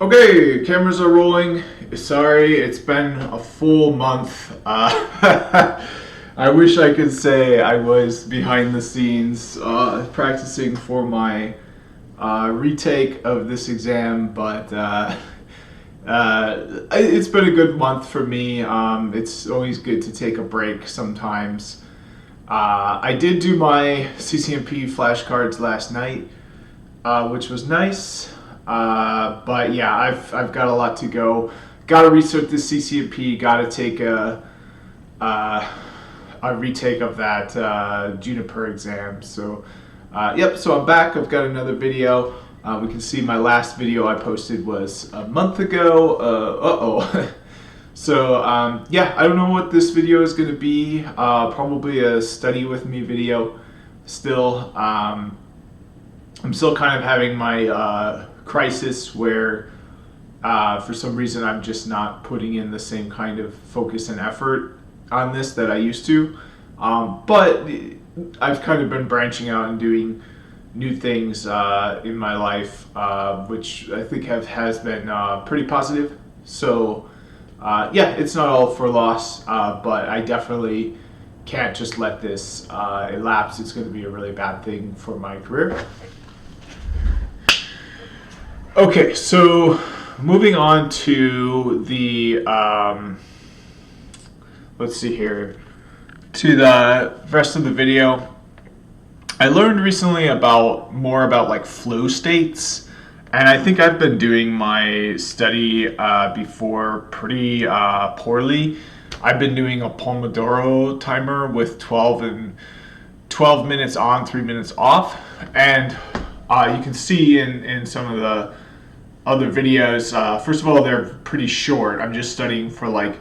Okay, cameras are rolling. Sorry, it's been a full month. I wish I could say I was behind the scenes practicing for my retake of this exam, but it's been a good month for me. It's always good to take a break sometimes. I did do my CCNP flashcards last night, which was nice. But yeah, I've got a lot to go. Got to research this CCNP. Got to take a retake of that Juniper exam. So, yep. So I'm back. I've got another video. We can see my last video I posted was a month ago. So yeah, I don't know what this video is going to be. Probably a study with me video. Still, I'm still kind of having my crisis where for some reason I'm just not putting in the same kind of focus and effort on this that I used to. But I've kind of been branching out and doing new things in my life, which I think has been pretty positive. So yeah, it's not all for loss, but I definitely can't just let this elapse. It's going to be a really bad thing for my career. Okay, so moving on to the, let's see here, to the rest of the video. I learned recently more about like flow states, and I think I've been doing my study before pretty poorly. I've been doing a Pomodoro timer with 12 minutes on, 3 minutes off, and you can see in some of the other videos, first of all, they're pretty short. I'm just studying for like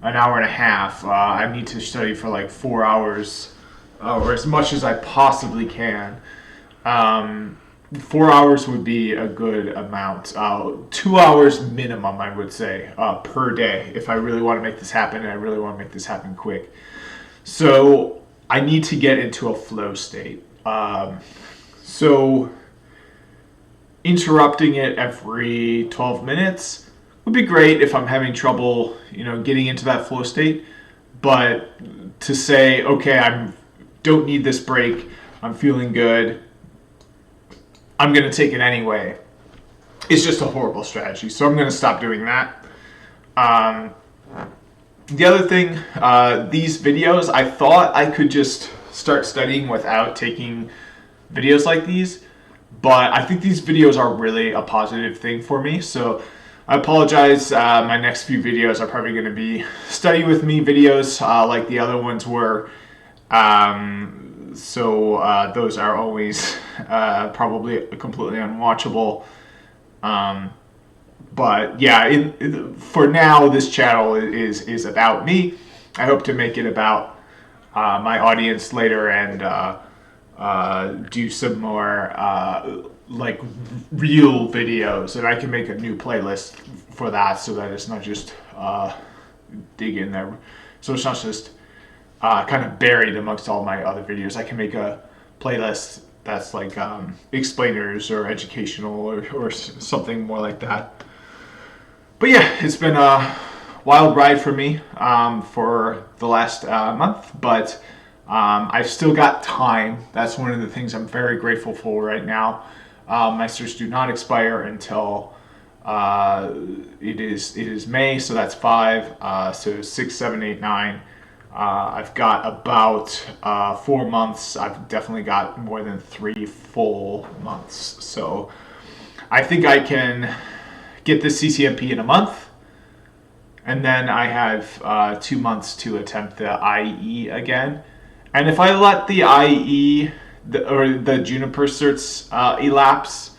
an hour and a half. I need to study for like 4 hours, or as much as I possibly can. 4 hours would be a good amount. 2 hours minimum, I would say, per day, if I really want to make this happen, and I really want to make this happen quick. So I need to get into a flow state. So interrupting it every 12 minutes would be great if I'm having trouble, getting into that flow state. But to say, okay, I don't need this break, I'm feeling good, I'm going to take it anyway, it's just a horrible strategy. So I'm going to stop doing that. The other thing, these videos, I thought I could just start studying without taking videos like these. But I think these videos are really a positive thing for me. So I apologize. My next few videos are probably going to be study with me videos like the other ones were. So those are always probably completely unwatchable. But yeah, for now, this channel is about me. I hope to make it about my audience later and do some more like real videos, and I can make a new playlist for that so that it's not just dig in there, so it's not just kind of buried amongst all my other videos. I can make a playlist that's like explainers or educational or something more like that. But yeah, it's been a wild ride for me for the last month, but I've still got time. That's one of the things I'm very grateful for right now. My certs do not expire until it is May, so that's 5. So 6, 7, 8, 9. I've got about 4 months. I've definitely got more than 3 full months. So I think I can get this CCNP in a month. And then I have 2 months to attempt the IE again. And if I let the IE or the Juniper certs elapse,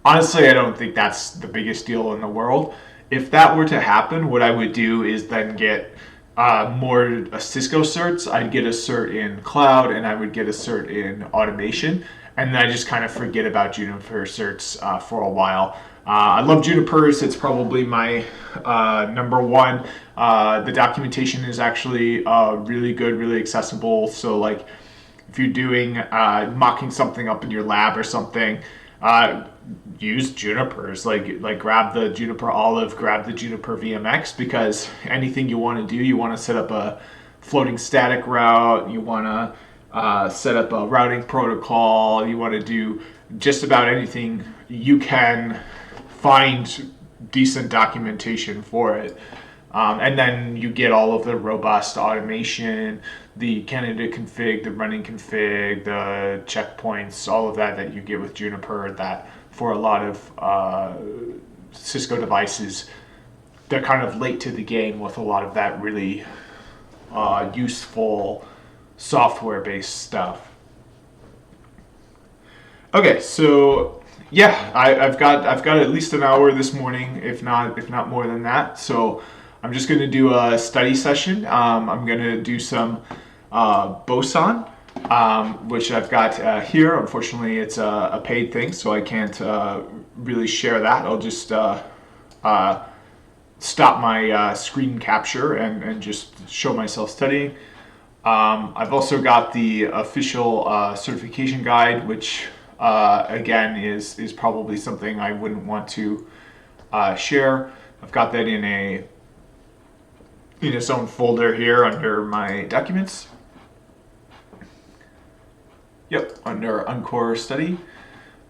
honestly, I don't think that's the biggest deal in the world. If that were to happen, what I would do is then get more Cisco certs. I'd get a cert in cloud, and I would get a cert in automation, and then I just kind of forget about Juniper certs for a while. I love Junipers. It's probably my number one. The documentation is actually really good, really accessible. So like if you're doing mocking something up in your lab or something, uh, use Junipers. Like grab the Juniper Olive, grab the Juniper VMX, because anything you want to do, you want to set up a floating static route, you want to set up a routing protocol, you want to do just about anything, you can find decent documentation for it. And then you get all of the robust automation, the candidate config, the running config, the checkpoints, all of that you get with Juniper, that for a lot of Cisco devices, they're kind of late to the game with a lot of that really useful software-based stuff. Okay, so yeah, I've got at least an hour this morning, if not more than that. So I'm just going to do a study session. I'm going to do some Boson, which I've got here. Unfortunately, it's a paid thing, so I can't really share that. I'll just stop my screen capture and just show myself studying. I've also got the official certification guide, which again is probably something I wouldn't want to share. I've got that in its own folder here under my documents. Yep, under Encore Study.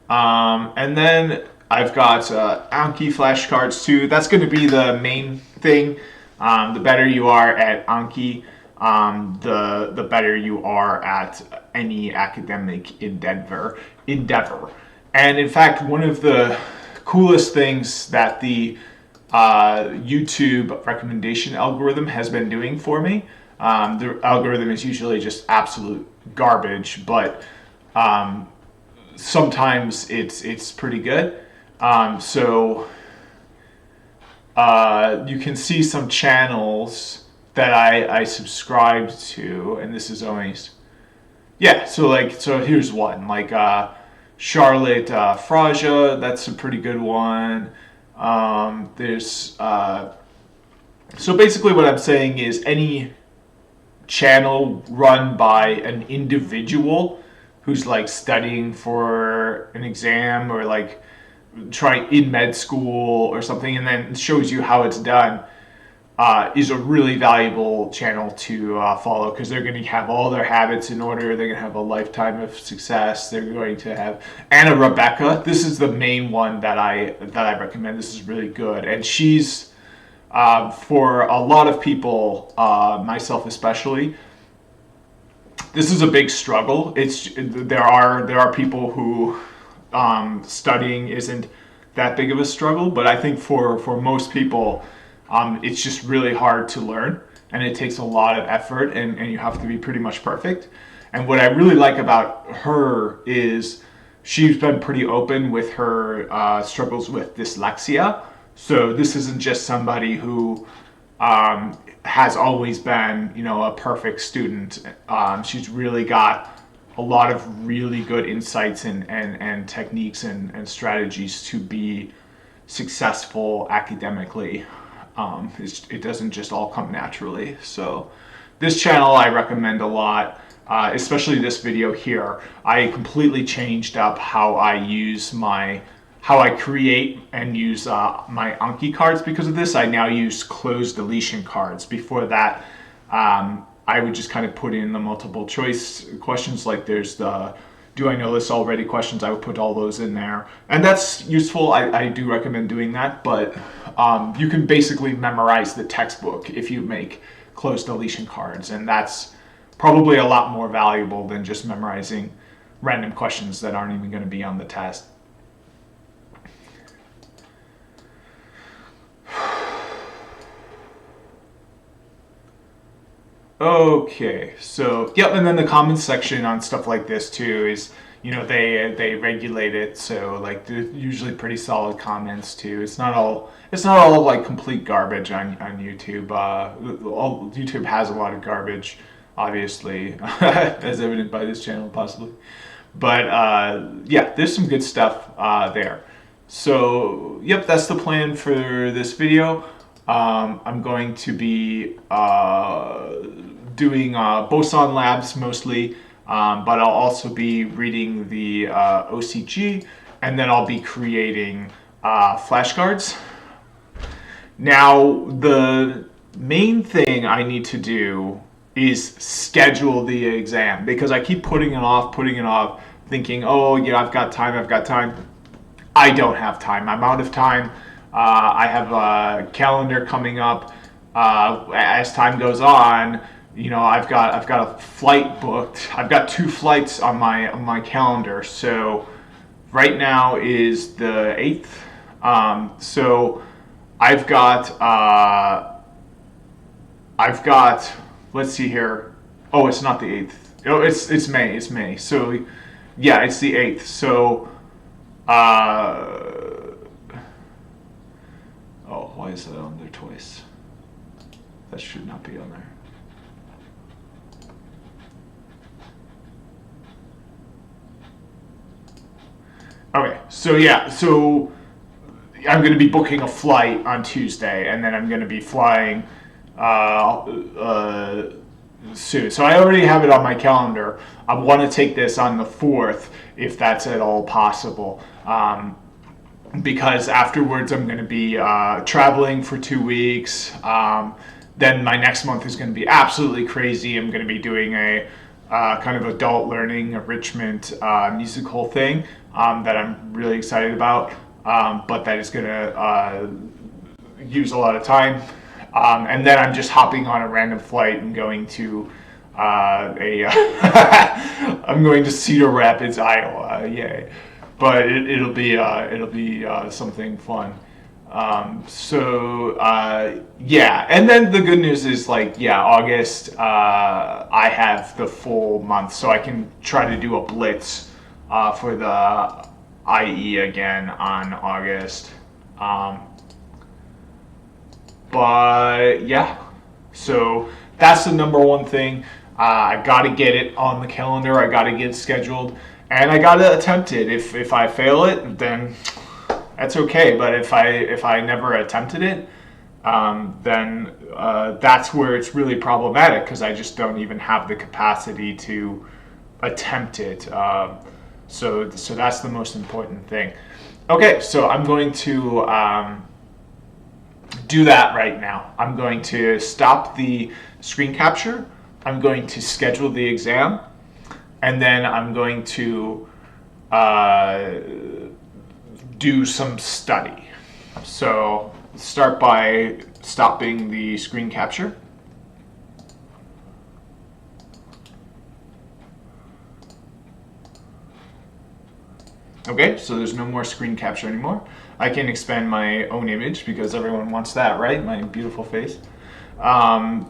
And then I've got Anki flashcards too. That's going to be the main thing. The better you are at Anki, the better you are at any academic endeavor. And in fact, one of the coolest things that the YouTube recommendation algorithm has been doing for me, the algorithm is usually just absolute garbage, but sometimes it's pretty good. So you can see some channels that I subscribed to, and this is always, yeah, so here's one, like Charlotte Fraja, that's a pretty good one. There's so basically what I'm saying is any channel run by an individual who's like studying for an exam or like trying in med school or something, and then shows you how it's done, is a really valuable channel to follow, because they're going to have all their habits in order. They're going to have a lifetime of success. They're going to have Anna Rebecca. This is the main one that I recommend. This is really good, and she's for a lot of people, myself especially, this is a big struggle. There are people who studying isn't that big of a struggle, but I think for most people, it's just really hard to learn, and it takes a lot of effort, and you have to be pretty much perfect. And what I really like about her is she's been pretty open with her struggles with dyslexia. So this isn't just somebody who has always been, a perfect student. She's really got a lot of really good insights and techniques and strategies to be successful academically. It doesn't just all come naturally. So this channel I recommend a lot, especially this video here. I completely changed up how I create and use my Anki cards because of this. I now use closed deletion cards. Before that, I would just kind of put in the multiple choice questions, like there's the do I know this already questions. I would put all those in there, and that's useful. I do recommend doing that, but you can basically memorize the textbook if you make closed deletion cards, and that's probably a lot more valuable than just memorizing random questions that aren't even going to be on the test. Okay, so yep, and then the comments section on stuff like this too is, they regulate it, so like they're usually pretty solid comments too. It's not all like complete garbage on YouTube. YouTube has a lot of garbage, obviously, as evident by this channel possibly. But yeah, there's some good stuff there. So yep, that's the plan for this video. I'm going to be doing Boson labs mostly, but I'll also be reading the OCG, and then I'll be creating flashcards. Now, the main thing I need to do is schedule the exam because I keep putting it off, thinking, oh, I've got time, I don't have time. I'm out of time. I have a calendar coming up. As time goes on, I've got a flight booked. I've got 2 flights on my calendar. So right now is the 8th. So I've got. Let's see here. Oh, it's not the 8th. Oh, it's May. It's May. So yeah, it's the 8th. So. Oh, why is that on there twice? That should not be on there. Okay, so yeah, so I'm going to be booking a flight on Tuesday, and then I'm going to be flying soon. So I already have it on my calendar. I want to take this on the 4th, if that's at all possible. Because afterwards I'm going to be traveling for 2 weeks. Then my next month is going to be absolutely crazy. I'm going to be doing a kind of adult learning enrichment musical thing that I'm really excited about. But that is going to use a lot of time. And then I'm just hopping on a random flight and going to I'm going to Cedar Rapids, Iowa. Yay! But it'll be something fun. Yeah, and then the good news is August. I have the full month, so I can try to do a blitz for the IE again on August. But yeah, so that's the number one thing. I got to get it on the calendar. I got to get it scheduled, and I got to attempt it. If I fail it, then that's okay. But if I never attempted it, then that's where it's really problematic because I just don't even have the capacity to attempt it. So that's the most important thing. Okay, so I'm going to do that right now. I'm going to stop the screen capture. I'm going to schedule the exam, and then I'm going to do some study. So start by stopping the screen capture. Okay, so there's no more screen capture anymore. I can expand my own image because everyone wants that, right? My beautiful face. Now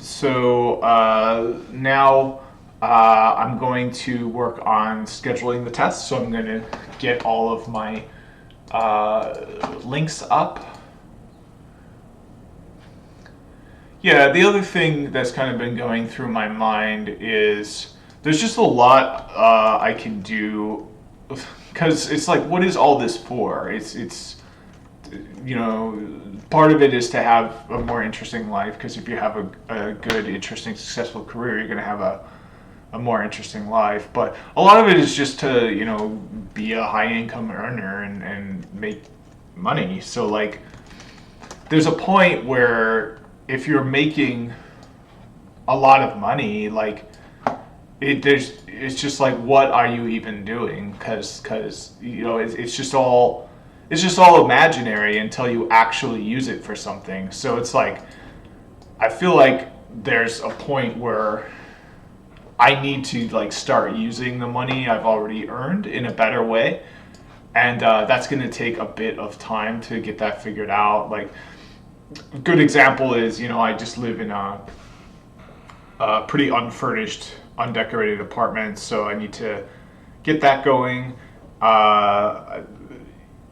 I'm going to work on scheduling the test. So I'm going to get all of my links up. Yeah, the other thing that's kind of been going through my mind is there's just a lot I can do because it's like, what is all this for? It's part of it is to have a more interesting life, because if you have a good, interesting, successful career, you're going to have a more interesting life. But a lot of it is just to, be a high income earner and make money. So there's a point where if you're making a lot of money, it's just like, what are you even doing? Because it's just all imaginary until you actually use it for something. So it's like, I feel like there's a point where I need to start using the money I've already earned in a better way, and that's going to take a bit of time to get that figured out. A good example is, I just live in a pretty unfurnished, undecorated apartment, so I need to get that going.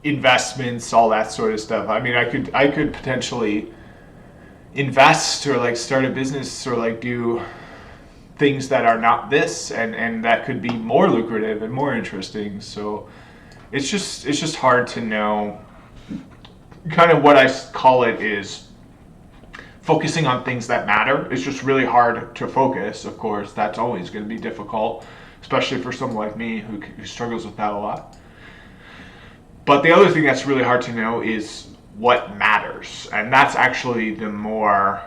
Investments, all that sort of stuff. I mean, I could potentially invest or start a business or do things that are not this, and that could be more lucrative and more interesting. So it's just hard to know. Kind of what I call it is focusing on things that matter. It's just really hard to focus. Of course, that's always going to be difficult, especially for someone like me who struggles with that a lot. But the other thing that's really hard to know is what matters, and that's actually the more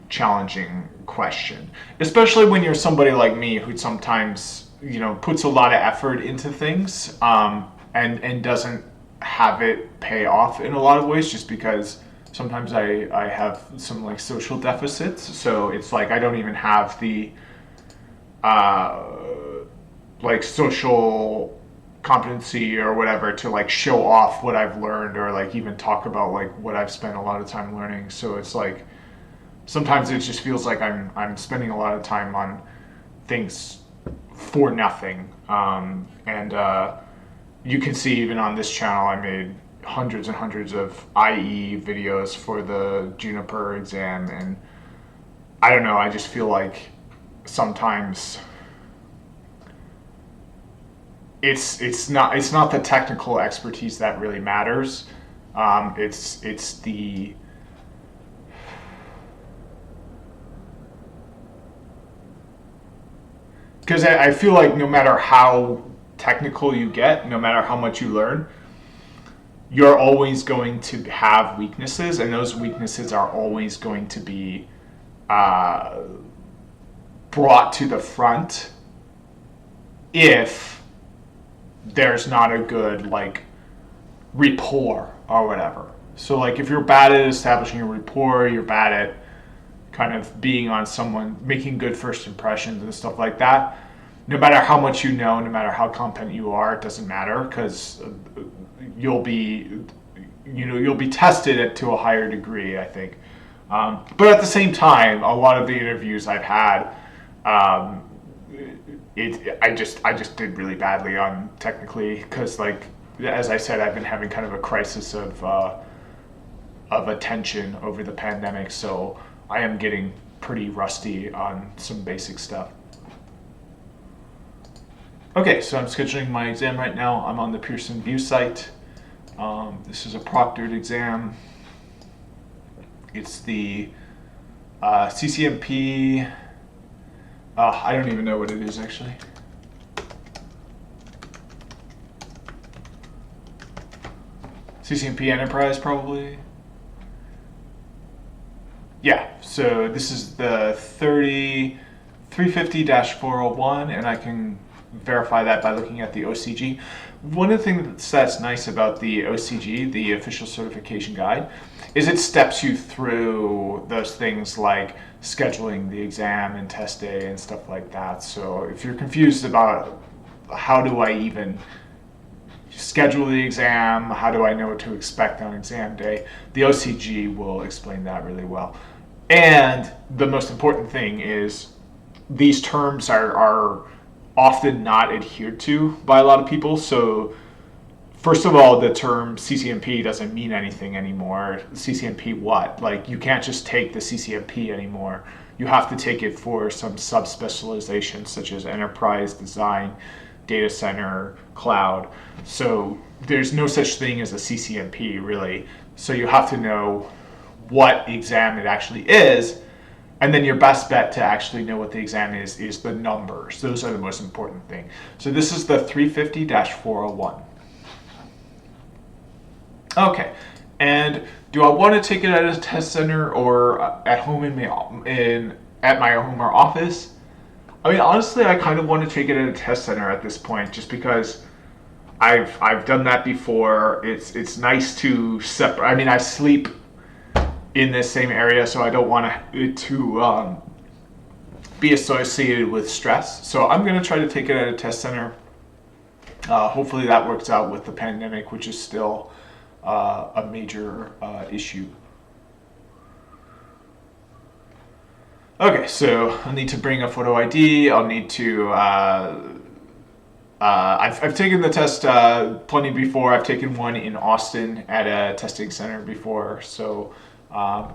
challenging question, especially when you're somebody like me who sometimes puts a lot of effort into things, and doesn't have it pay off in a lot of ways, just because sometimes I have some like social deficits. So it's like I don't even have the uh, like social competency or whatever to like show off what I've learned, or like even talk about like what I've spent a lot of time learning. So it's like sometimes it just feels like I'm spending a lot of time on things for nothing. And you can see even on this channel, I made hundreds and hundreds of IE videos for the Juniper exam, and I don't know, I just feel like sometimes it's not the technical expertise that really matters. It's the because I feel like no matter how technical you get, no matter how much you learn, you're always going to have weaknesses, and those weaknesses are always going to be uh, brought to the front if there's not a good like rapport or whatever. So like if you're bad at establishing a rapport, you're bad at kind of being on someone, making good first impressions and stuff like that. No matter how much you know, no matter how competent you are, it doesn't matter, because you'll be, you'll be tested to a higher degree, I think. But at the same time, a lot of the interviews I've had, um, I just did really badly on technically, because like as I said, I've been having kind of a crisis of attention over the pandemic, so I am getting pretty rusty on some basic stuff. Okay, so I'm scheduling my exam right now. I'm on the Pearson VUE site. This is a proctored exam. It's the CCNP. I don't even know what it is actually. CCNP Enterprise probably. Yeah, so this is the 350-401, and I can verify that by looking at the OCG. One of the things that's nice about the OCG, the official certification guide, is it steps you through those things like scheduling the exam and test day and stuff like that. So if you're confused about how do I even schedule the exam, how do I know what to expect on exam day, the OCG will explain that really well. And the most important thing is these terms are often not adhered to by a lot of people. So first of all, the term CCNP doesn't mean anything anymore. CCNP what? Like you can't just take the CCNP anymore. You have to take it for some subspecializations such as enterprise, design, data center, cloud. So there's no such thing as a CCNP really. So you have to know what exam it actually is. And then your best bet to actually know what the exam is the numbers. Those are the most important thing. So this is the 350-401. Okay, and do I want to take it at a test center or at home at my home or office? I mean, honestly, I kind of want to take it at a test center at this point, just because I've done that before. It's nice to separate. I mean, I sleep in this same area, so I don't want it to be associated with stress. So I'm going to try to take it at a test center. Hopefully that works out with the pandemic, which is still a major issue. Okay, so I'll need to bring a photo ID. I'll need to. I've taken the test plenty before. I've taken one in Austin at a testing center before, so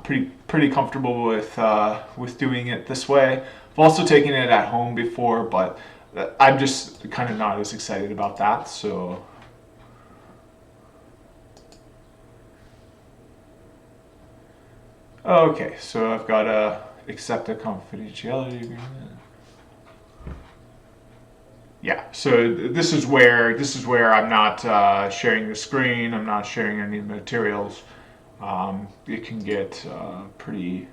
pretty comfortable with doing it this way. I've also taken it at home before, but I'm just kind of not as excited about that. So okay, so I've got to accept a confidentiality agreement. yeah. So this is where I'm not sharing the screen. I'm not sharing any materials. It can get pretty.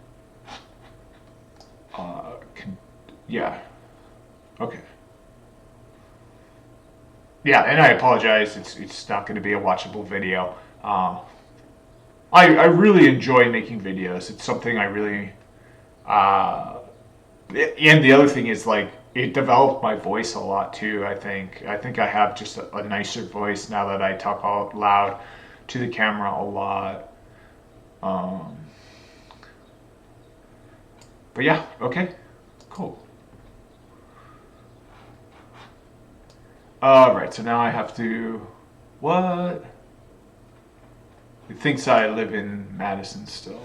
Yeah. Okay. Yeah, and I apologize. It's not going to be a watchable video. I really enjoy making videos. It's something I really. Uh, and the other thing is like it developed my voice a lot too. I think I have just a nicer voice now that I talk out loud to the camera a lot. Um, but yeah, okay, cool. All right, so now I have to. What? It thinks I live in Madison still.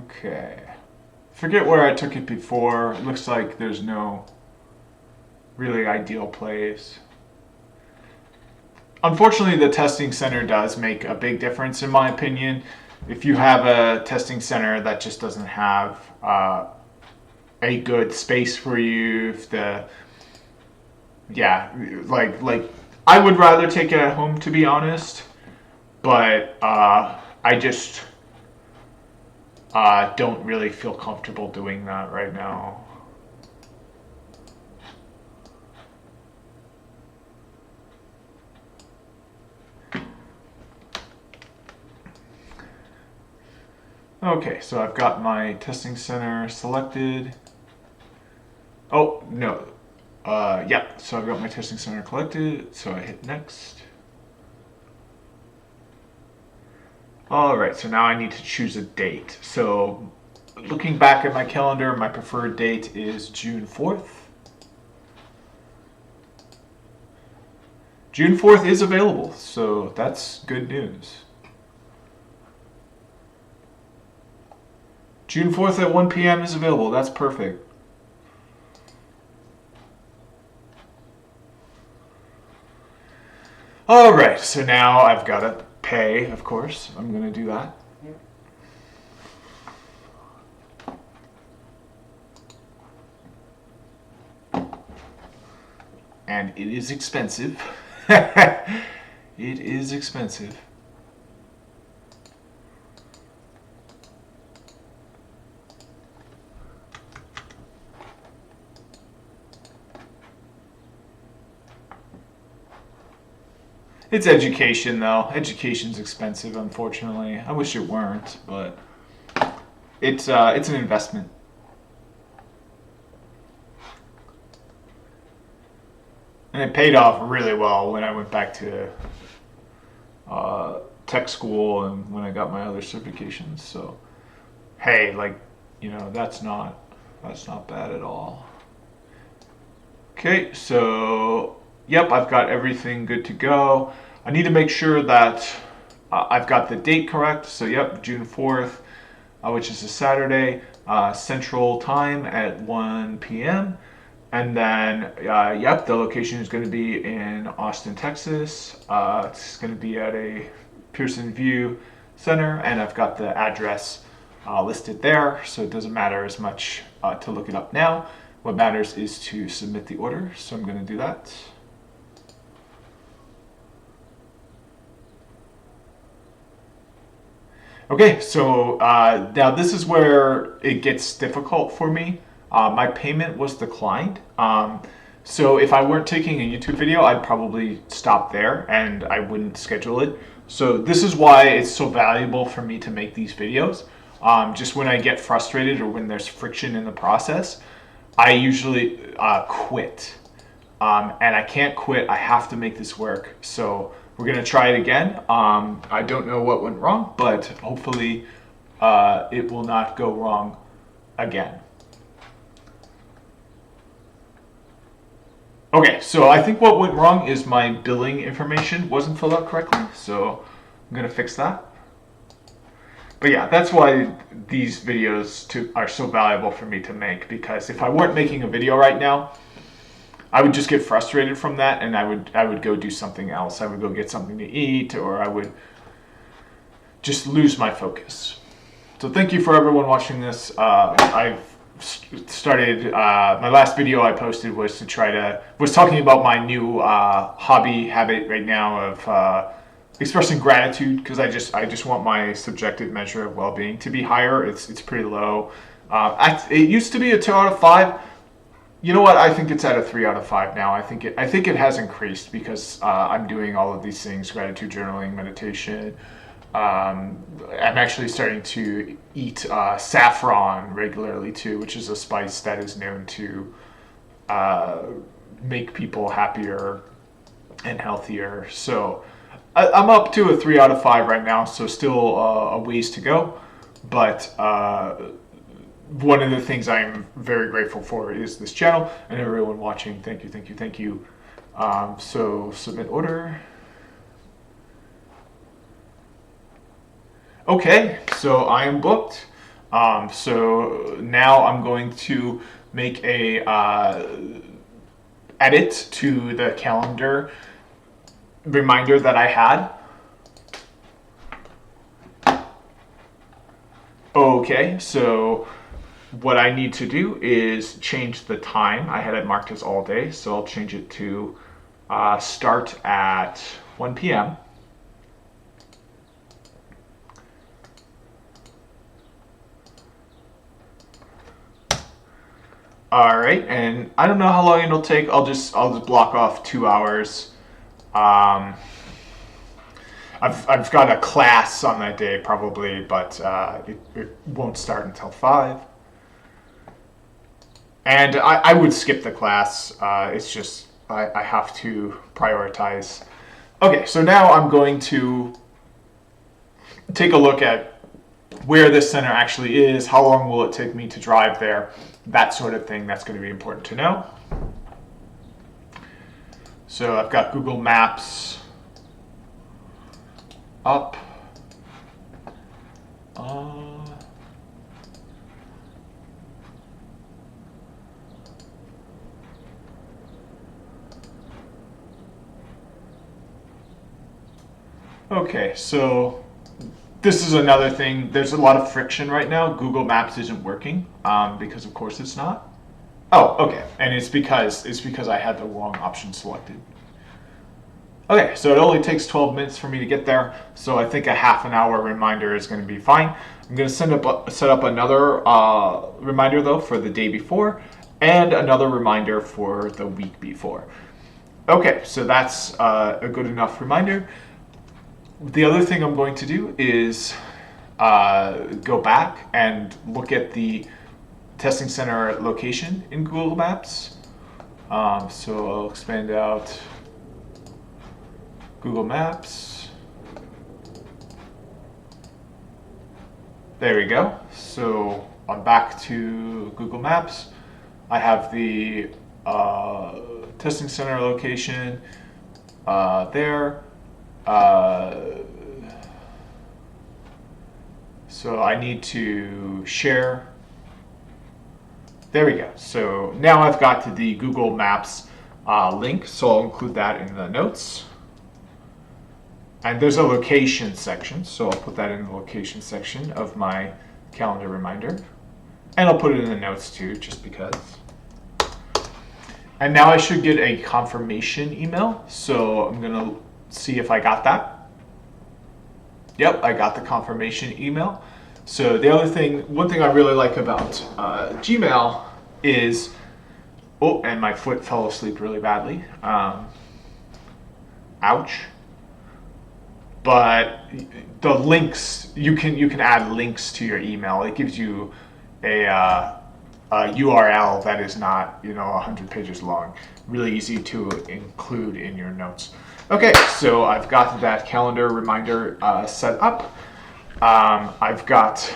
Okay. Forget where I took it before. It looks like there's no really ideal place. Unfortunately, the testing center does make a big difference, in my opinion. If you have a testing center that just doesn't have a good space for you, if the yeah, like I would rather take it at home to be honest, but I just don't really feel comfortable doing that right now. Okay, so I've got my testing center selected. Oh, no. Yeah, so I've got my testing center collected, so I hit next. All right, so now I need to choose a date. So looking back at my calendar, my preferred date is June 4th. June 4th is available, so that's good news. June 4th at 1 p.m. is available. That's perfect. All right, so now I've got to pay, of course. I'm going to do that. And it is expensive. It is expensive. It's education, though. Education's expensive, unfortunately. I wish it weren't, but it's an investment. And it paid off really well when I went back to tech school and when I got my other certifications. So, hey, like, that's not bad at all. Okay, so yep, I've got everything good to go. I need to make sure that I've got the date correct. So yep, June 4th, which is a Saturday, Central Time at 1 p.m. And then, yep, the location is going to be in Austin, Texas. It's going to be at a Pearson View Center, and I've got the address listed there, so it doesn't matter as much to look it up now. What matters is to submit the order, so I'm going to do that. Okay, so now this is where it gets difficult for me. My payment was declined. So if I weren't taking a YouTube video, I'd probably stop there and I wouldn't schedule it. So this is why it's so valuable for me to make these videos. Just when I get frustrated or when there's friction in the process, I usually quit. And I can't quit. I have to make this work. So we're going to try it again. I don't know what went wrong, but hopefully it will not go wrong again. Okay, so I think what went wrong is my billing information wasn't filled out correctly. So I'm going to fix that. But yeah, that's why these videos are so valuable for me to make, because if I weren't making a video right now, I would just get frustrated from that, and I would go do something else. I would go get something to eat, or I would just lose my focus. So thank you for everyone watching this. I've started my last video I posted was talking about my new hobby habit right now of expressing gratitude, because I just want my subjective measure of well-being to be higher. It's pretty low. It used to be a 2 out of 5. You know what? I think it's at a 3 out of 5 now. I think it has increased because I'm doing all of these things: gratitude journaling, meditation. I'm actually starting to eat saffron regularly too, which is a spice that is known to make people happier and healthier. So I'm up to a 3 out of 5 right now. So still a ways to go, but one of the things I'm very grateful for is this channel and everyone watching. Thank you, thank you, thank you. So submit order. Okay, so I am booked. So now I'm going to make a edit to the calendar reminder that I had. Okay, so what I need to do is change the time. I had it marked as all day, so I'll change it to start at 1 p.m. All right, and I don't know how long it'll take. I'll just block off 2 hours. I've got a class on that day probably, but it won't start until 5. And I would skip the class. It's just I have to prioritize. Okay, so now I'm going to take a look at where this center actually is, how long will it take me to drive there, that sort of thing. That's going to be important to know. So I've got Google Maps up. Okay, so this is another thing. There's a lot of friction right now. Google Maps isn't working because, of course, it's not. Oh, okay, and it's because I had the wrong option selected. Okay, so it only takes 12 minutes for me to get there, so I think a half an hour reminder is going to be fine. I'm going to set up another reminder though for the day before, and another reminder for the week before. Okay, so that's a good enough reminder. The other thing I'm going to do is go back and look at the testing center location in Google Maps. So I'll expand out Google Maps. There we go. So I'm back to Google Maps. I have the testing center location there. So I need to share. There we go. So now I've got to the Google Maps link, so I'll include that in the notes. And there's a location section, so I'll put that in the location section of my calendar reminder. And I'll put it in the notes too, just because. And now I should get a confirmation email, so I'm gonna see if I got that. Yep, I got the confirmation email. So the other thing, one thing I really like about Gmail is, oh, and my foot fell asleep really badly. Ouch. But the links, you can add links to your email. It gives you a URL that is not 100 pages long. Really easy to include in your notes. Okay, so I've got that calendar reminder set up. I've got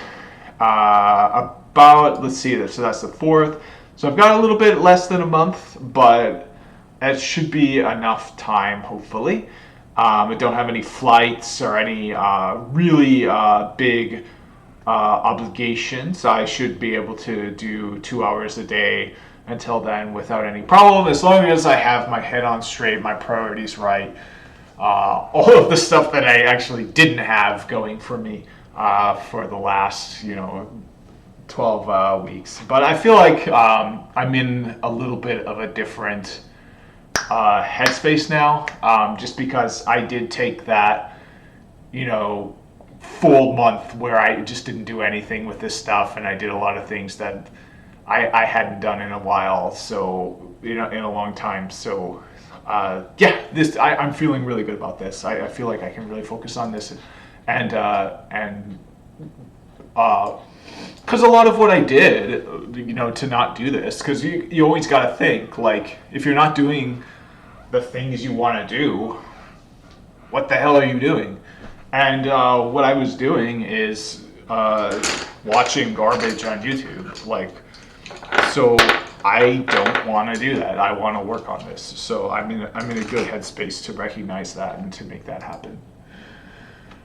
about, let's see, so that's the 4th. So I've got a little bit less than a month, but it should be enough time, hopefully. I don't have any flights or any really big obligations. I should be able to do 2 hours a day until then without any problem, as long as I have my head on straight, my priorities right, all of the stuff that I actually didn't have going for me for the last, 12 weeks. But I feel like I'm in a little bit of a different headspace now, just because I did take that, full month where I just didn't do anything with this stuff, and I did a lot of things that I hadn't done in a while, so, in a long time. So, yeah, I'm feeling really good about this. I feel like I can really focus on this, and because a lot of what I did, to not do this, because you always got to think, like, if you're not doing the things you want to do, what the hell are you doing? And what I was doing is watching garbage on YouTube. Like, so I don't want to do that. I want to work on this. So I'm in a good headspace to recognize that and to make that happen.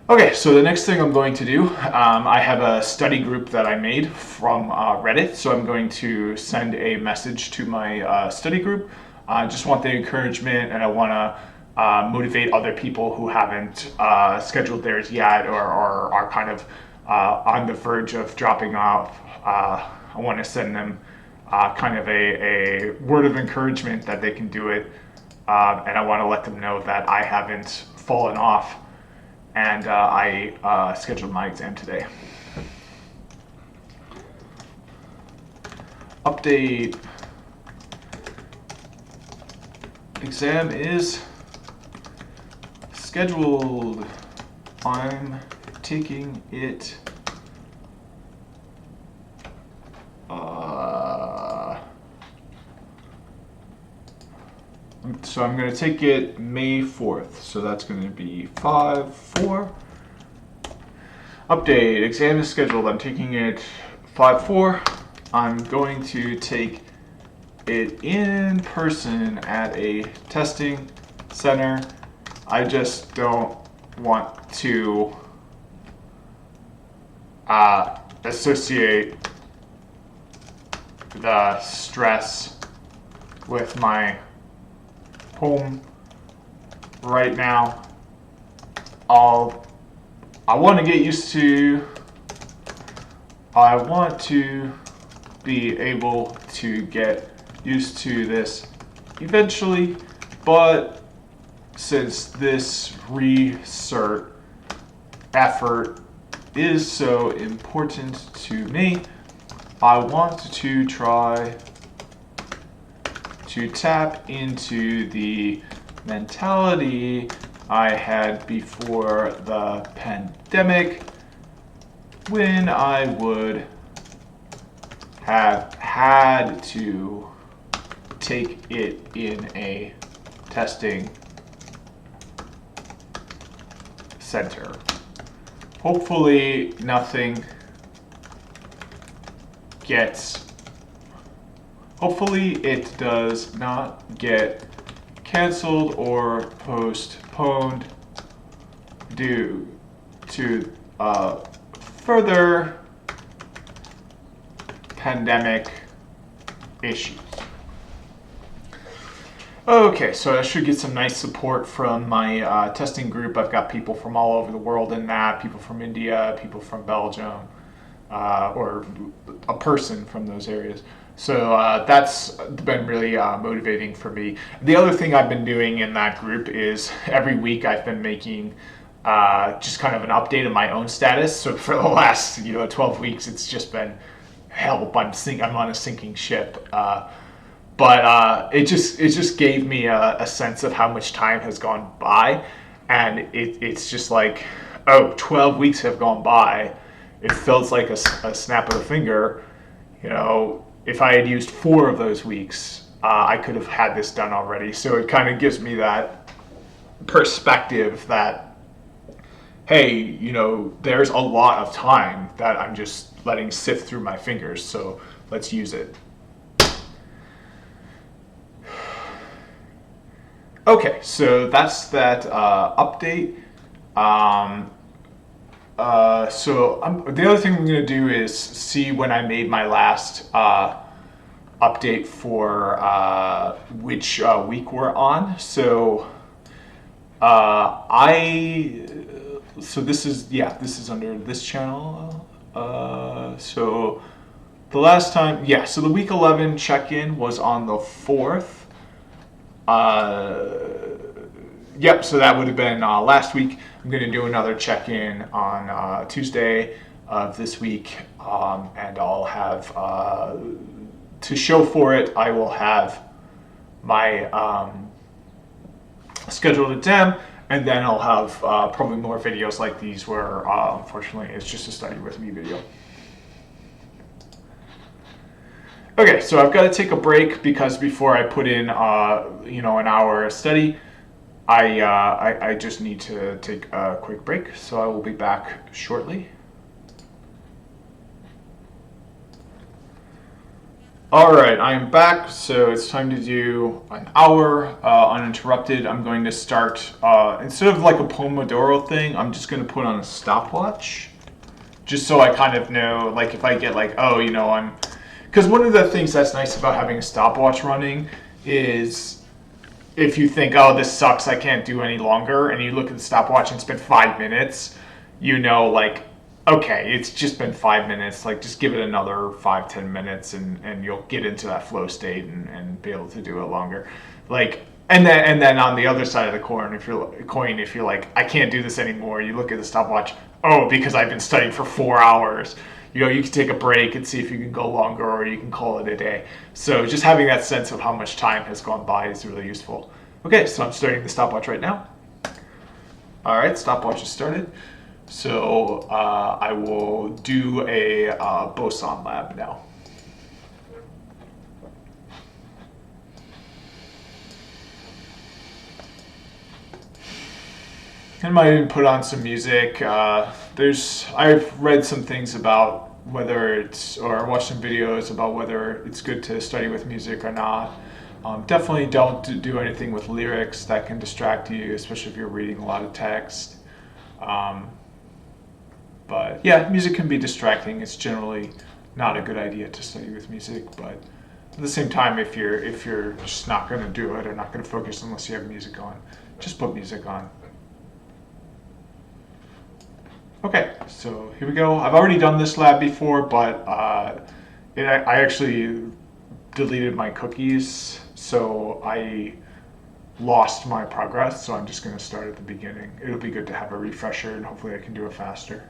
Okay, so the next thing I'm going to do, I have a study group that I made from Reddit, so I'm going to send a message to my study group. I just want the encouragement, and I want to motivate other people who haven't scheduled theirs yet, or are kind of on the verge of dropping off. I want to send them kind of a word of encouragement that they can do it, and I want to let them know that I haven't fallen off. And I scheduled my exam today. Update. Exam is scheduled. I'm taking it. So I'm going to take it May 4th. So that's going to be 5/4. Update. Exam is scheduled. I'm taking it 5/4. I'm going to take it in person at a testing center. I just don't want to associate the stress with my home right now. I want to get used to. I want to be able to get used to this eventually, but since this recert effort is so important to me, I want to try to tap into the mentality I had before the pandemic, when I would have had to take it in a testing center. Hopefully it does not get canceled or postponed due to further pandemic issues. Okay, so I should get some nice support from my testing group. I've got people from all over the world in that, people from India, people from Belgium, or a person from those areas. So that's been really motivating for me. The other thing I've been doing in that group is every week I've been making just kind of an update of my own status. So for the last 12 weeks, it's just been help. I'm on a sinking ship. But it just gave me a sense of how much time has gone by, and it's just like, 12 weeks have gone by. It feels like a snap of the finger. If I had used 4 of those weeks, I could have had this done already. So it kind of gives me that perspective that, hey, there's a lot of time that I'm just letting sift through my fingers. So let's use it. Okay, so that's that update. The other thing I'm going to do is see when I made my last update for which week we're on. I so this is under this channel. So the last time, so the week 11 check-in was on the 4th. Yep, so that would have been last week. I'm going to do another check-in on Tuesday of this week, and I'll have, to show for it, I will have my scheduled exam, and then I'll have probably more videos like these where, unfortunately, it's just a study with me video. Okay, so I've got to take a break because before I put in, an hour of study, I just need to take a quick break. So I will be back shortly. All right, I am back. So it's time to do an hour uninterrupted. I'm going to start, instead of like a Pomodoro thing, I'm just going to put on a stopwatch. Just so I kind of know, like if I get like, because one of the things that's nice about having a stopwatch running is if you think, oh, this sucks, I can't do any longer, and you look at the stopwatch and it's been 5 minutes, like, okay, it's just been 5 minutes, like just give it another 5-10 minutes and you'll get into that flow state and be able to do it longer. Like, and then on the other side of the coin, if you're like, I can't do this anymore, you look at the stopwatch, oh, because I've been studying for 4 hours. You can take a break and see if you can go longer, or you can call it a day. So just having that sense of how much time has gone by is really useful. Okay, so I'm starting the stopwatch right now. All right, stopwatch is started. So I will do a Boson lab now. I might even put on some music. I've read some things about or watched some videos about whether it's good to study with music or not. Definitely don't do anything with lyrics that can distract you, especially if you're reading a lot of text. But yeah, music can be distracting. It's generally not a good idea to study with music, but at the same time, if you're just not going to do it or not going to focus unless you have music on, just put music on. Okay, so here we go. I've already done this lab before, but I actually deleted my cookies, so I lost my progress, so I'm just going to start at the beginning. It'll be good to have a refresher, and hopefully I can do it faster.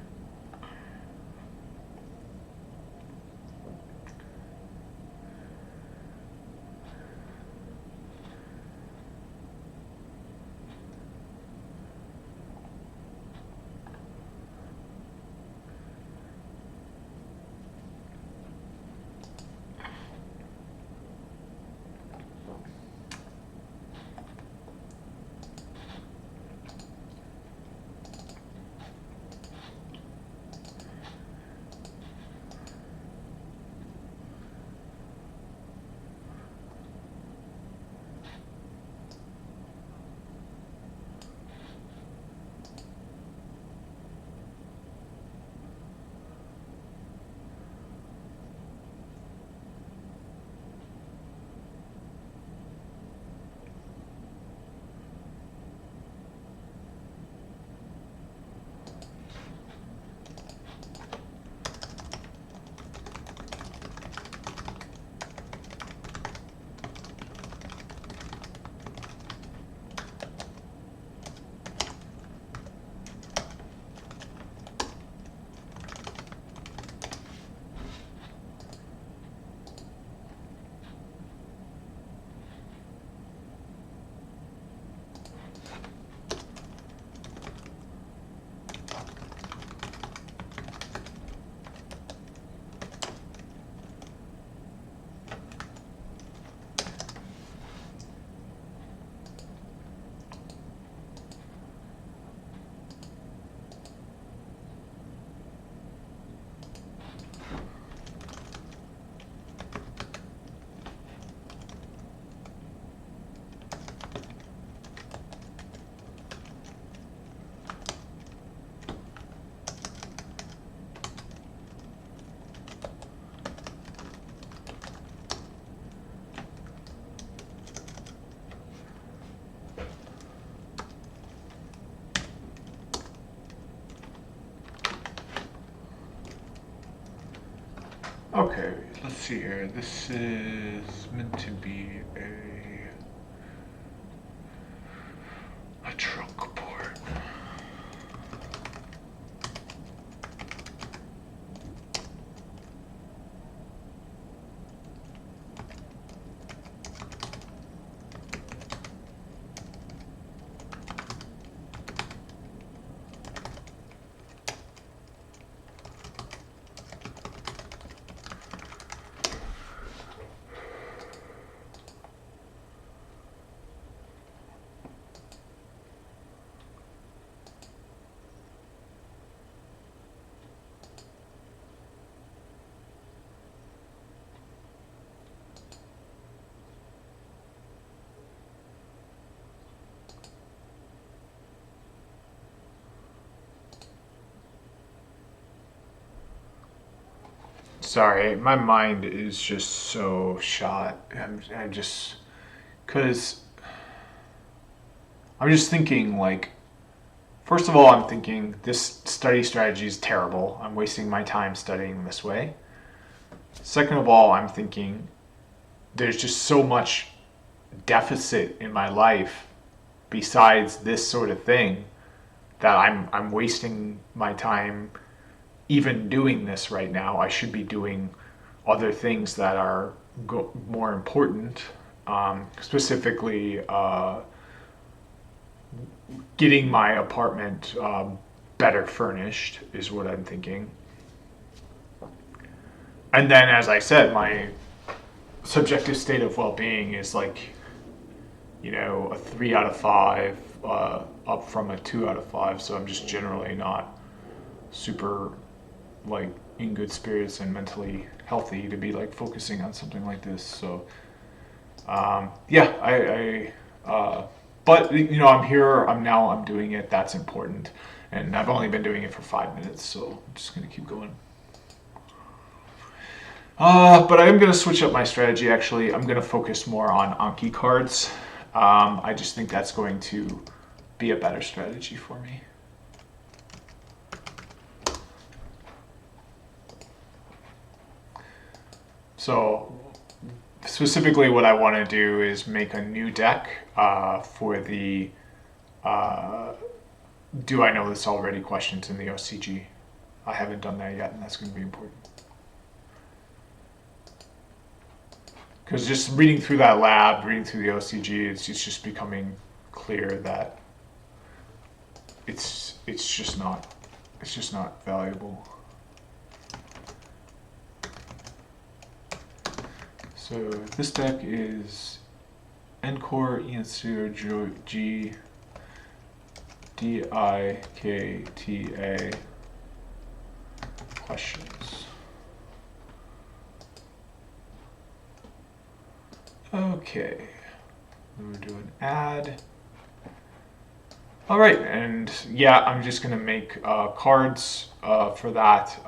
Okay, let's see here. This is meant to be a trunk port. Sorry, my mind is just so shot. I'm just, because I'm just thinking, like, first of all, I'm thinking this study strategy is terrible. I'm wasting my time studying this way. Second of all, I'm thinking there's just so much deficit in my life besides this sort of thing that I'm wasting my time even doing this right now. I should be doing other things that are more important, specifically getting my apartment better furnished is what I'm thinking. And then, as I said, my subjective state of well-being is like, a 3 out of 5, up from a 2 out of 5. So I'm just generally not super like in good spirits and mentally healthy to be like focusing on something like this. So yeah, but I'm here. I'm doing it. That's important, and I've only been doing it for 5 minutes, so I'm just gonna keep going. But I am gonna switch up my strategy. Actually, I'm gonna focus more on Anki cards. I just think that's going to be a better strategy for me. So specifically what I want to do is make a new deck for the do I know this already questions in the OCG. I haven't done that yet, and that's going to be important. Because just reading through that lab, reading through the OCG, it's just becoming clear that it's just not valuable. So this deck is Encore Ian0 G DIKTA questions. Okay, then we'll do an add. All right, and yeah, I'm just gonna make cards for that.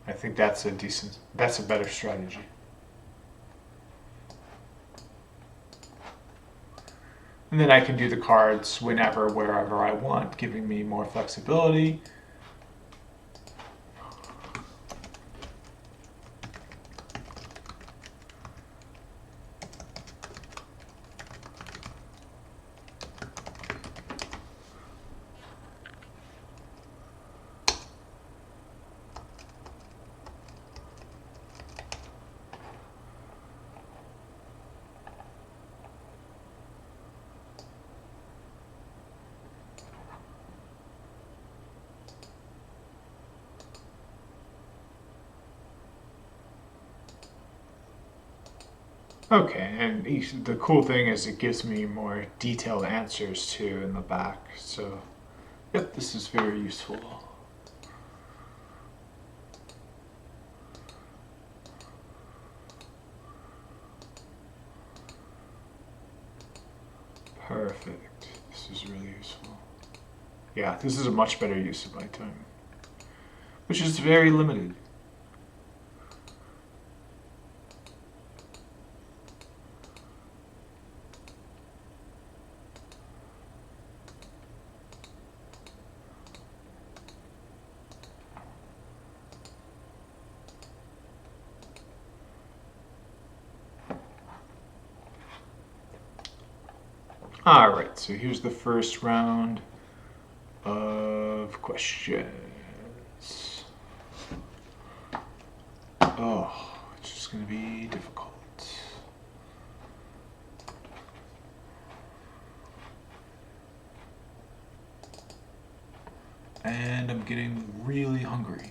I think that's a better strategy. And then I can do the cards whenever, wherever I want, giving me more flexibility. Okay, and the cool thing is it gives me more detailed answers too in the back. So, yep, this is very useful. Perfect. This is really useful. Yeah, this is a much better use of my time, which is very limited. All right, so here's the first round of questions. Oh, it's just going to be difficult. And I'm getting really hungry.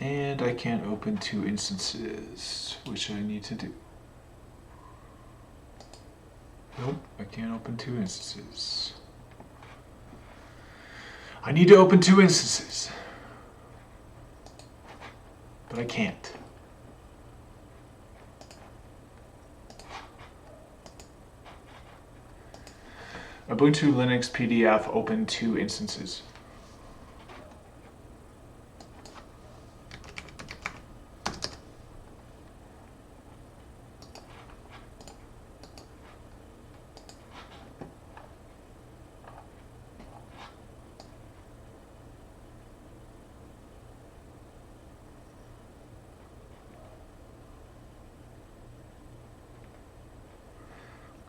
And I can't open 2 instances, which I need to do. Nope, I can't open 2 instances. I need to open 2 instances. But I can't. Ubuntu Linux PDF open 2 instances.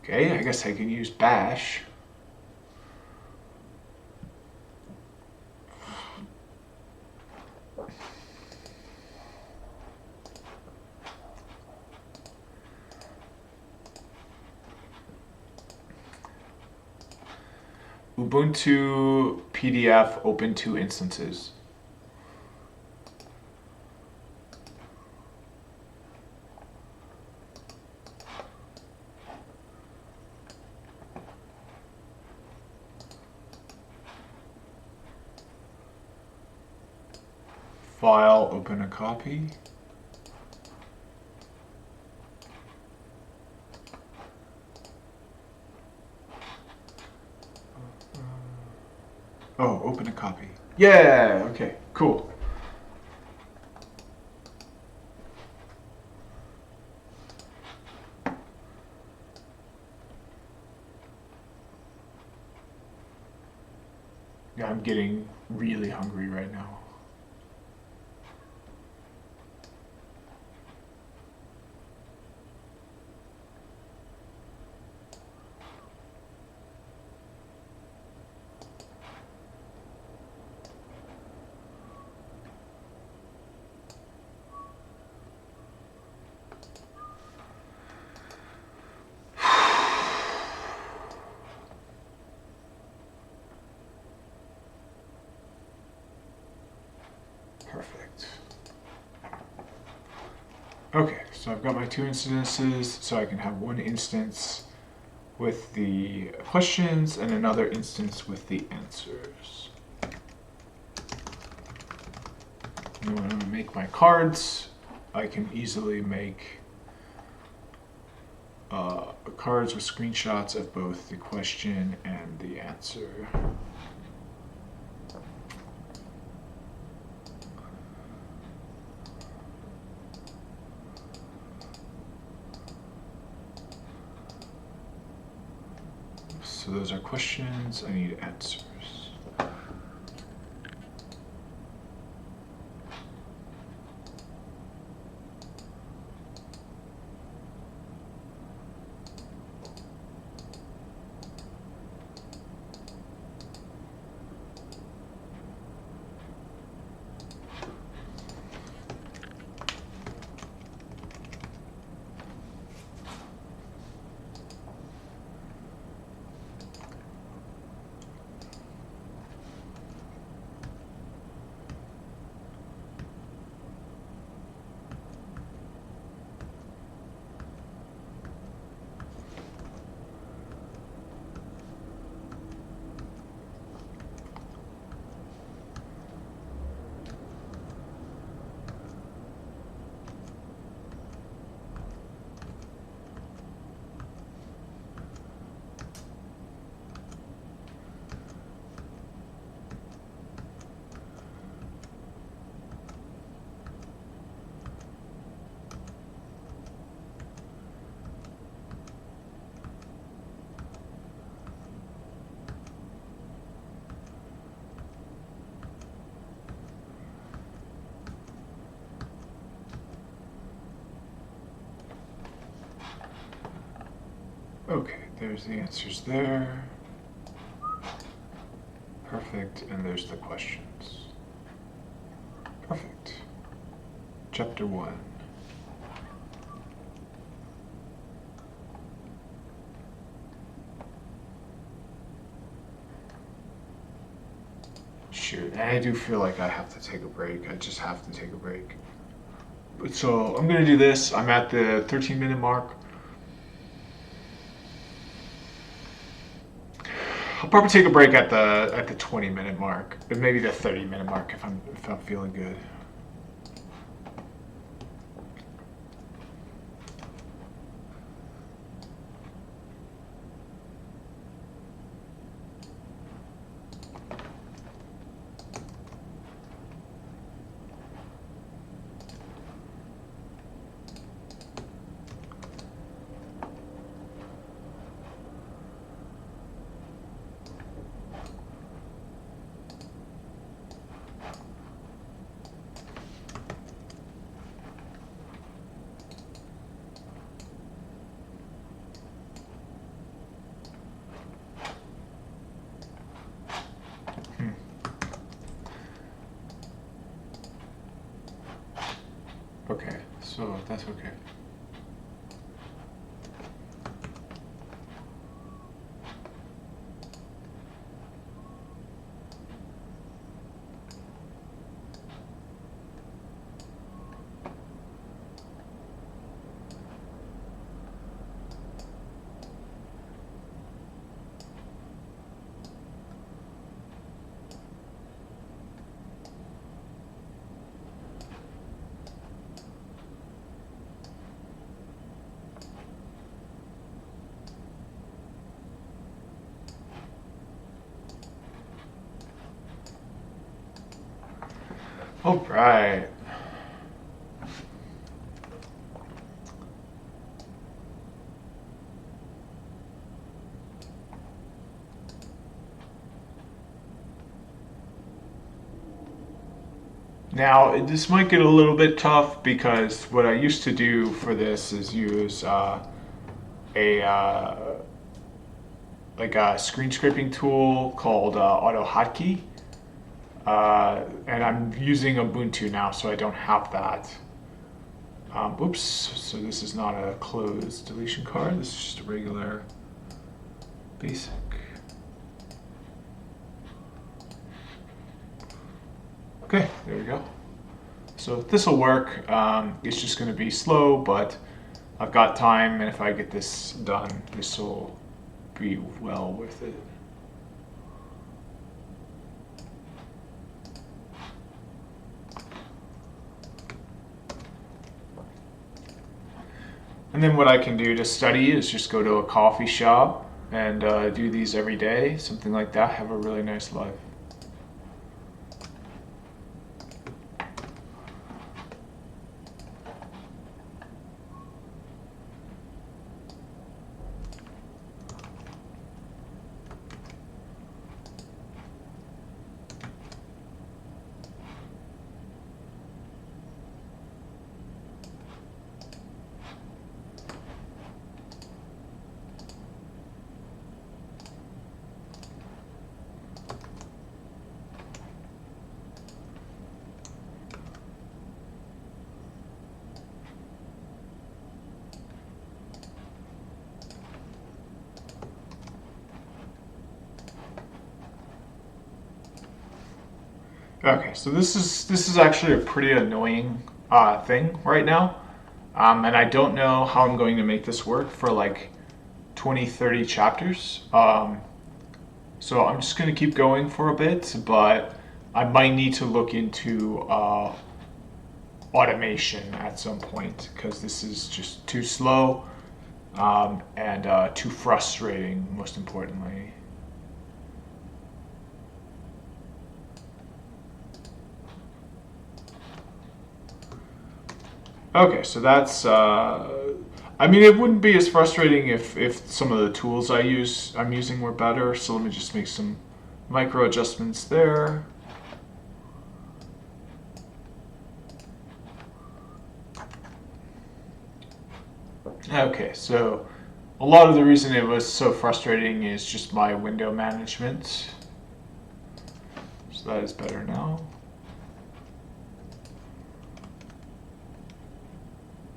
Okay, I guess I can use bash. Ubuntu PDF open 2 instances. File, open a copy. Oh, open a copy. Yeah, okay, cool. Yeah, I'm getting really hungry right now. Perfect. Okay, so I've got my 2 instances, so I can have 1 instance with the questions and another instance with the answers. And when I make my cards, I can easily make cards with screenshots of both the question and the answer. So those are questions, I need answers. There's the answers there. Perfect, and there's the questions. Perfect. Chapter 1. Shoot, and I do feel like I have to take a break. I just have to take a break. So I'm gonna do this. I'm at the 13-minute mark. I'll probably take a break at the 20-minute mark, but maybe the 30-minute mark if I'm feeling good. Okay, so that's okay. All right. Now, this might get a little bit tough because what I used to do for this is use a like a screen scraping tool called AutoHotkey. And I'm using Ubuntu now, so I don't have that. Oops, so this is not a closed deletion card. This is just a regular basic. Okay, there we go. So this will work. It's just going to be slow, but I've got time, and if I get this done, this will be well worth it. And then what I can do to study is just go to a coffee shop and do these every day, something like that, have a really nice life. Okay, so this is actually a pretty annoying thing right now, and I don't know how I'm going to make this work for like 20, 30 chapters. So I'm just going to keep going for a bit, but I might need to look into automation at some point because this is just too slow and too frustrating, most importantly. Okay, so that's. I mean, it wouldn't be as frustrating if some of the tools I'm using were better. So let me just make some micro adjustments there. Okay, so A lot of the reason it was so frustrating is just my window management. So that is better now.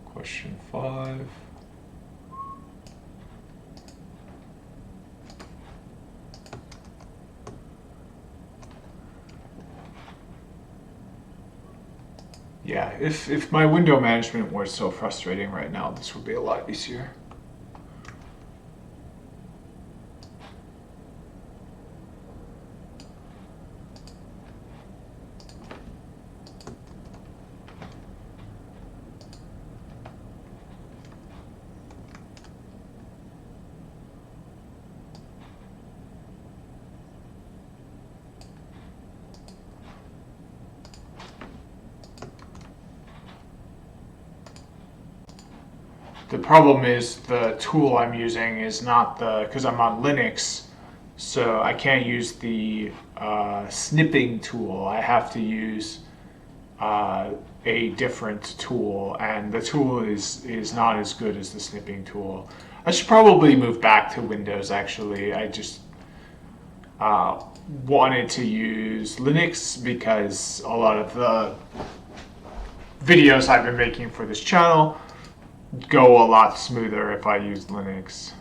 Question 5. Yeah, if my window management were so frustrating right now, this would be a lot easier. The problem is the tool I'm using is not because I'm on Linux, so I can't use the snipping tool. I have to use a different tool, and the tool is not as good as the snipping tool. I should probably move back to Windows, actually. I just wanted to use Linux because a lot of the videos I've been making for this channel go a lot smoother if I use Linux.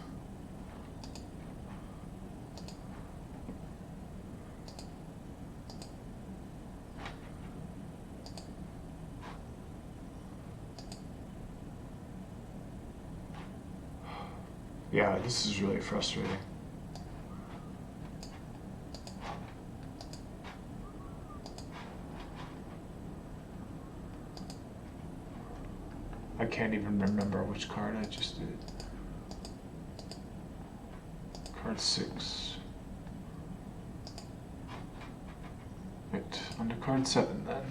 Yeah, this is really frustrating. I can't even remember which card I just did. Card 6. Right, on to card 7 then.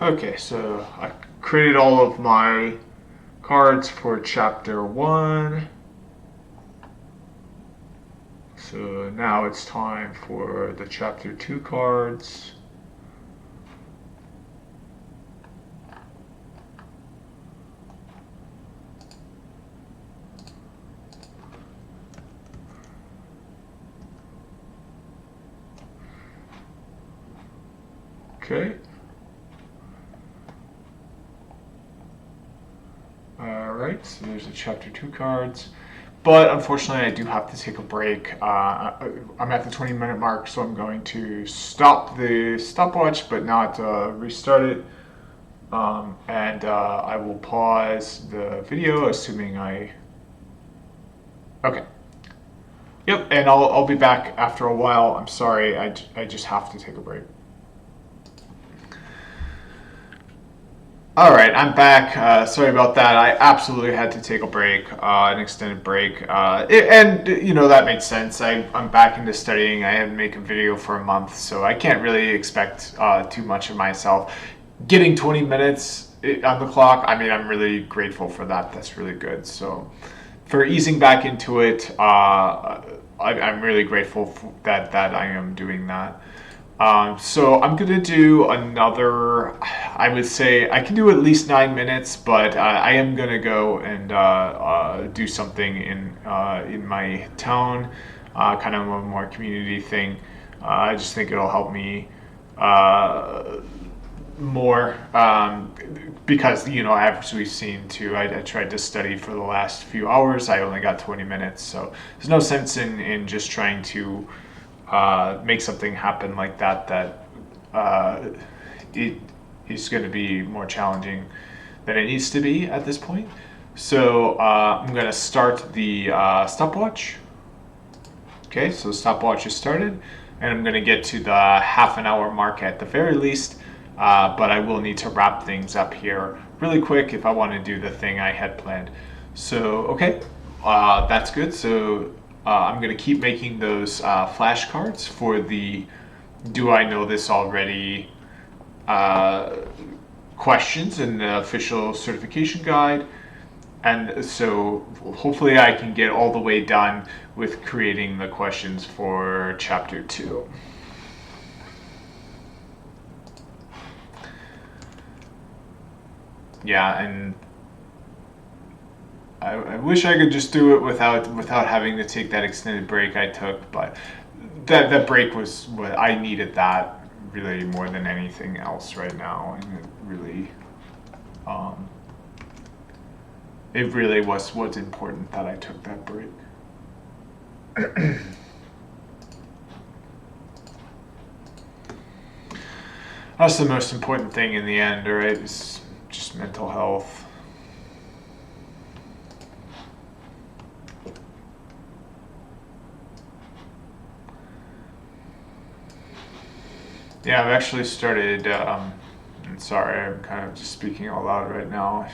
Okay, so I created all of my cards for chapter 1. So now it's time for the chapter 2 cards. Okay. Alright, so there's the chapter 2 cards. But unfortunately, I do have to take a break. I'm at the 20-minute mark, so I'm going to stop the stopwatch, but not restart it. And I will pause the video, assuming I... Okay. Yep, and I'll be back after a while. I'm sorry, I just have to take a break. All right, I'm back. Sorry about that. I absolutely had to take a break, an extended break, and you know that made sense. I'm back into studying. I haven't made a video for a month, so I can't really expect too much of myself. Getting 20 minutes on the clock, I mean, I'm really grateful for that. That's really good. So, for easing back into it, I'm really grateful that I am doing that. So I'm gonna do another, I would say I can do at least 9 minutes, but I am gonna go and do something in my town, kind of a more community thing. I just think it'll help me more because, you know, as we've seen too, I tried to study for the last few hours. I only got 20 minutes, so there's no sense in just trying to make something happen like that it is going to be more challenging than it needs to be at this point. So I'm going to start the stopwatch. Okay, so the stopwatch is started, and I'm going to get to the half-an-hour mark at the very least, but I will need to wrap things up here really quick if I want to do the thing I had planned. So, okay, that's good. So I'm going to keep making those flashcards for the "Do I know this already?" uh, questions in the official certification guide. And so hopefully I can get all the way done with creating the questions for chapter 2. Yeah, and I wish I could just do it without having to take that extended break I took, but that break was what I needed, that really more than anything else right now, and um, it really was important that I took that break. That's the most important thing in the end, right? Is just mental health. Yeah, I've actually started. I'm sorry, I'm kind of just speaking out loud right now.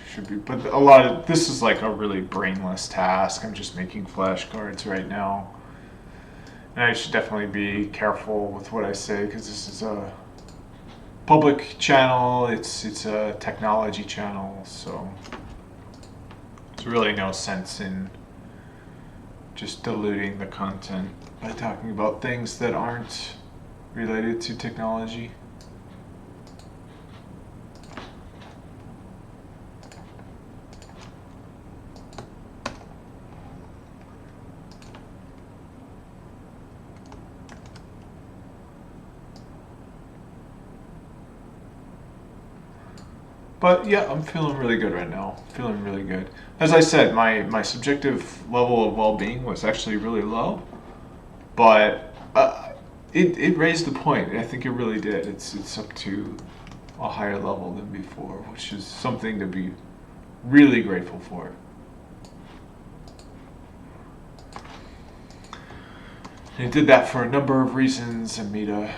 Should be, but a lot of this is like a really brainless task. I'm just making flashcards right now, and I should definitely be careful with what I say because this is a public channel. It's a technology channel, so there's really no sense in just diluting the content by talking about things that aren't related to technology. But yeah, I'm feeling really good right now. Feeling really good. As I said, my subjective level of well-being was actually really low, but it raised the point. I think it really did. It's up to a higher level than before, which is something to be really grateful for. And I did that for a number of reasons. I made a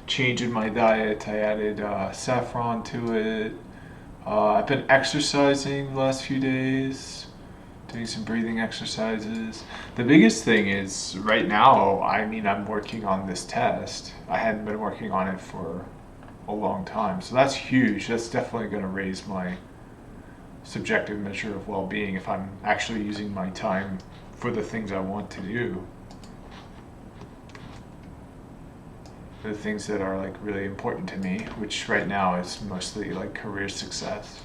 change in my diet. I added saffron to it. I've been exercising the last few days, doing some breathing exercises. The biggest thing is right now, I mean, I'm working on this test. I hadn't been working on it for a long time. So that's huge. That's definitely going to raise my subjective measure of well being if I'm actually using my time for the things I want to do. The things that are like really important to me, which right now is mostly like career success.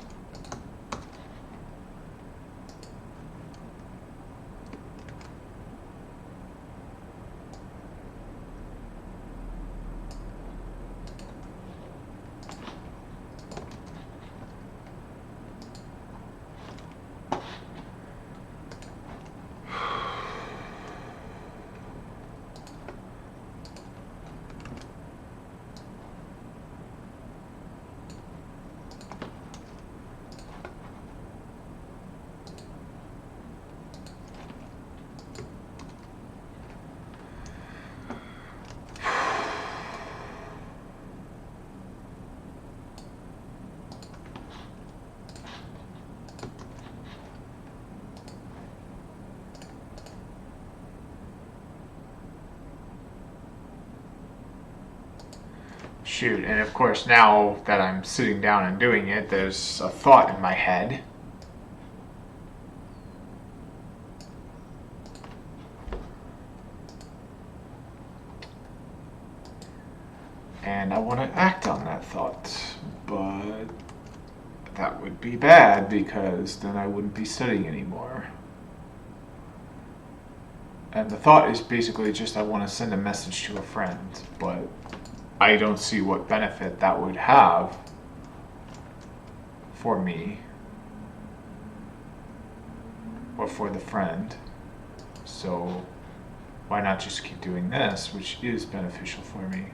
Shoot, and of course, now that I'm sitting down and doing it, there's a thought in my head. And I want to act on that thought, but that would be bad because then I wouldn't be studying anymore. And the thought is basically just I want to send a message to a friend, but I don't see what benefit that would have for me or for the friend. So why not just keep doing this, which is beneficial for me?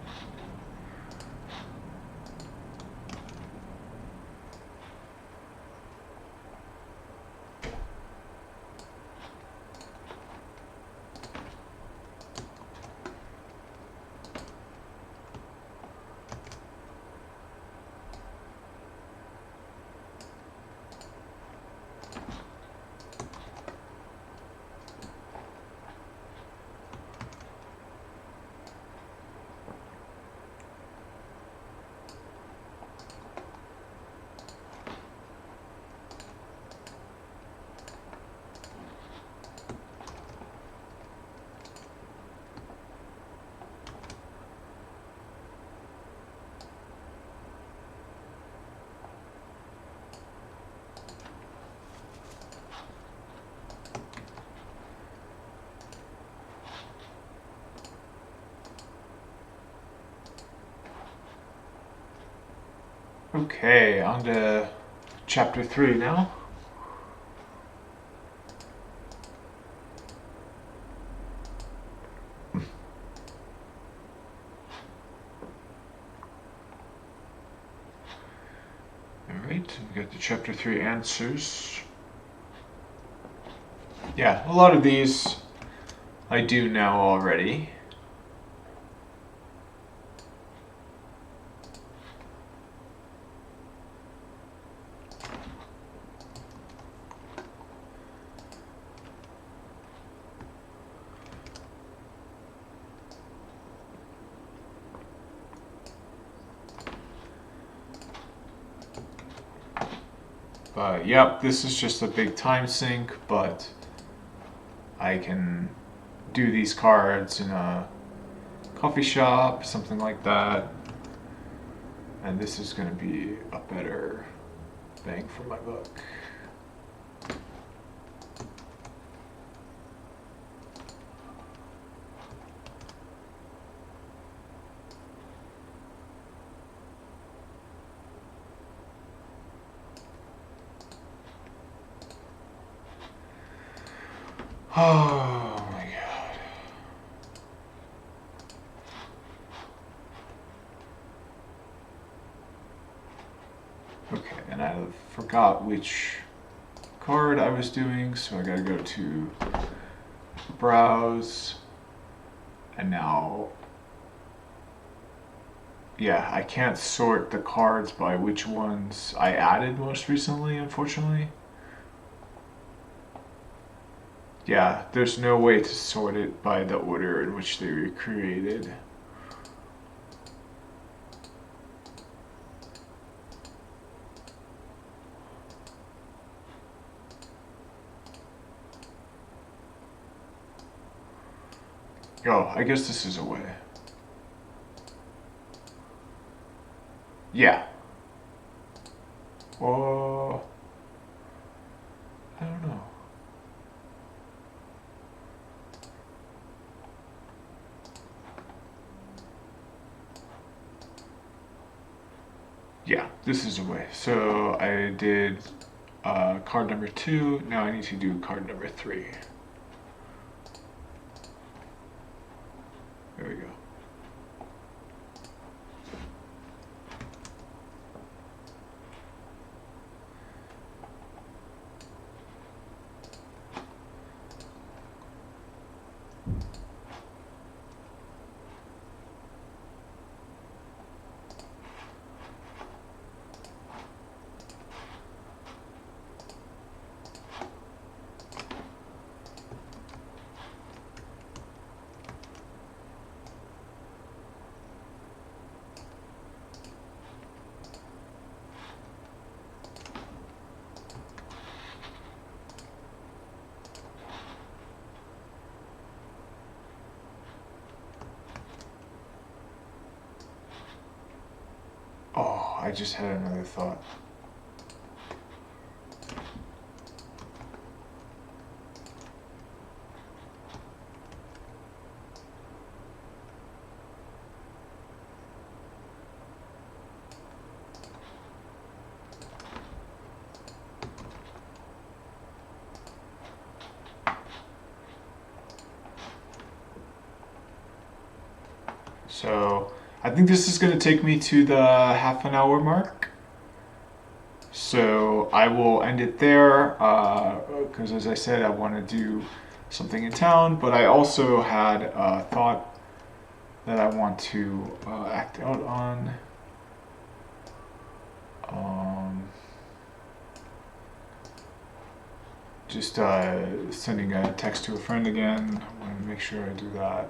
Okay, on to chapter 3 now. Alright, we got the chapter 3 answers. Yeah, a lot of these I do know already. But yep, this is just a big time sink, but I can do these cards in a coffee shop, something like that. And this is going to be a better bang for my buck. Oh my god. Okay, and I forgot which card I was doing, so I gotta go to browse. And now, yeah, I can't sort the cards by which ones I added most recently, unfortunately. Yeah, there's no way to sort it by the order in which they were created. Oh, I guess this is a way. Yeah. Oh, I don't know. Yeah, this is a way. So I did card number 2. Now I need to do card number 3. There we go. Oh, I just had another thought. So I think this is going to take me to the half an hour mark. So I will end it there because, as I said, I want to do something in town, but I also had a thought that I want to act out on. Just sending a text to a friend again. I want to make sure I do that.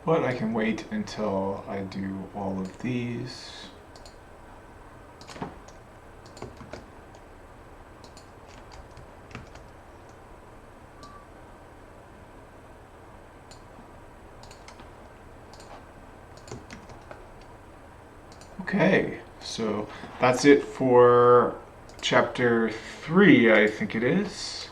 But I can wait until I do all of these. Okay, so that's it for chapter 3, I think it is.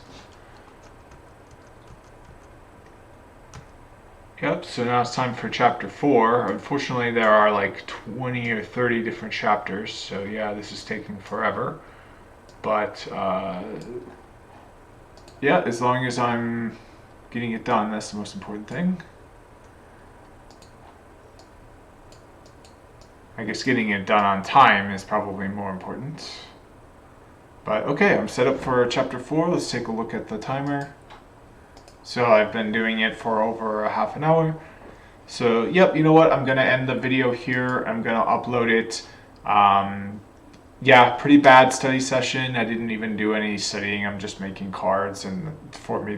Yep, so now it's time for chapter 4. Unfortunately, there are like 20 or 30 different chapters, so yeah, this is taking forever. But yeah, as long as I'm getting it done, that's the most important thing. I guess getting it done on time is probably more important. But okay, I'm set up for chapter 4. Let's take a look at the timer. So I've been doing it for over a half an hour. So, yep, you know what? I'm going to end the video here. I'm going to upload it. Yeah, pretty bad study session. I didn't even do any studying. I'm just making cards and for me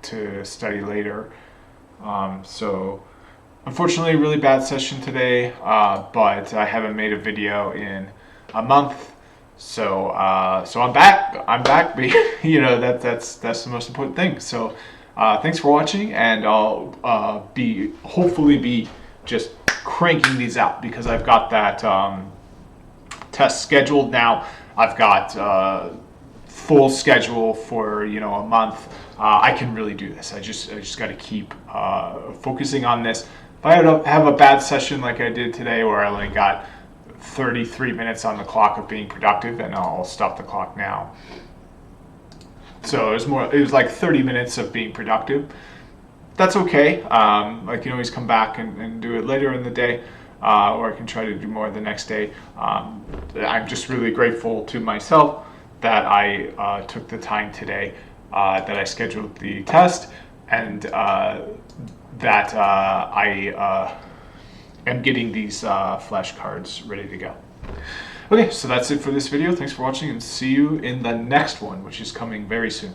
to study later. So, unfortunately, really bad session today, but I haven't made a video in a month. So, so I'm back. I'm back. But, you know, that's the most important thing. So, thanks for watching, and I'll hopefully be just cranking these out because I've got that test scheduled now. I've got full schedule for a month. I can really do this. I just got to keep focusing on this. If I have a bad session like I did today, where I only got 33 minutes on the clock of being productive, then I'll stop the clock now. So it was like 30 minutes of being productive. That's okay. I can always come back and do it later in the day, or I can try to do more the next day. I'm just really grateful to myself that I took the time today, that I scheduled the test, and that I am getting these flashcards ready to go. Okay, so that's it for this video. Thanks for watching, and see you in the next one, which is coming very soon.